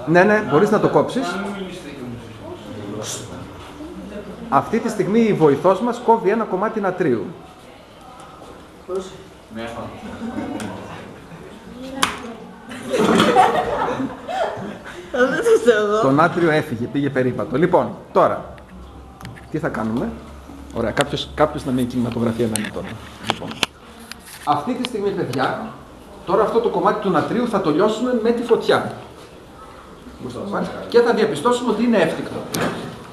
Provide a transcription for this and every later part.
Ναι, ναι, μπορείς να το κόψεις. Αυτή τη στιγμή η βοηθός μας κόβει ένα κομμάτι νατρίου. Το νάτριο έφυγε, πήγε περίπατο. Λοιπόν, τώρα, τι θα κάνουμε? Ωραία, κάποιος να μην κινηματογραφεί εμένα τώρα. Λοιπόν, αυτή τη στιγμή, παιδιά, τώρα αυτό το κομμάτι του νατρίου θα το λιώσουμε με τη φωτιά. Και θα διαπιστώσουμε ότι είναι εύτικτο.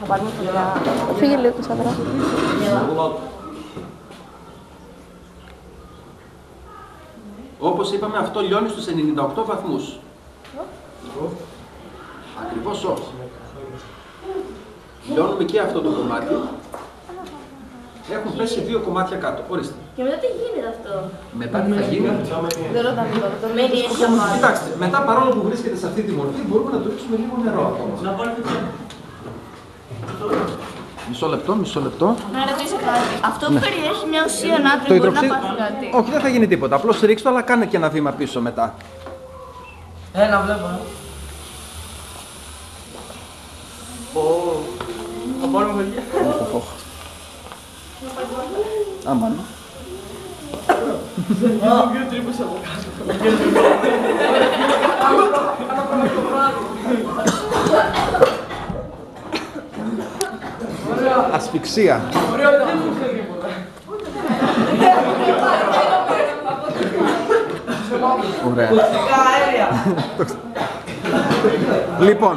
Θα πάρουμε φωτιά. Φύγε λίγο το σαδρά. Όπως είπαμε, αυτό λιώνει στους 98 βαθμούς. Ακριβώς όχι. Λιώνουμε και αυτό το κομμάτι. Έχουν πέσει δύο κομμάτια κάτω. Ορίστε. Και μετά τι γίνεται αυτό? Μετά τι θα γίνει? Δεν ρωτάμε τώρα. Το μένει έτσι αμάρι. Κοιτάξτε, μετά παρόλο που βρίσκεται σε αυτή τη μορφή, μπορούμε να του ρίξουμε λίγο νερό ακόμα. Μισό λεπτό. Να ρωτήσω κάτι. Αυτό που περιέχει μια ουσία νάτριου μπορεί να πάθει κάτι? Όχι, δεν θα γίνει τίποτα. Απλώς ρίξτε το, αλλά κάνε και ένα βήμα πίσω μετά. Να βλέπω. Θα πάρουμε παιδιά. Άμαν. Δύο τρύπες από κάτω. Ασφυξία. Ωραία. Λοιπόν.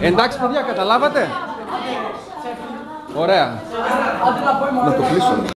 Εντάξει παιδιά, καταλάβατε? Ωραία. Να το κλείσω.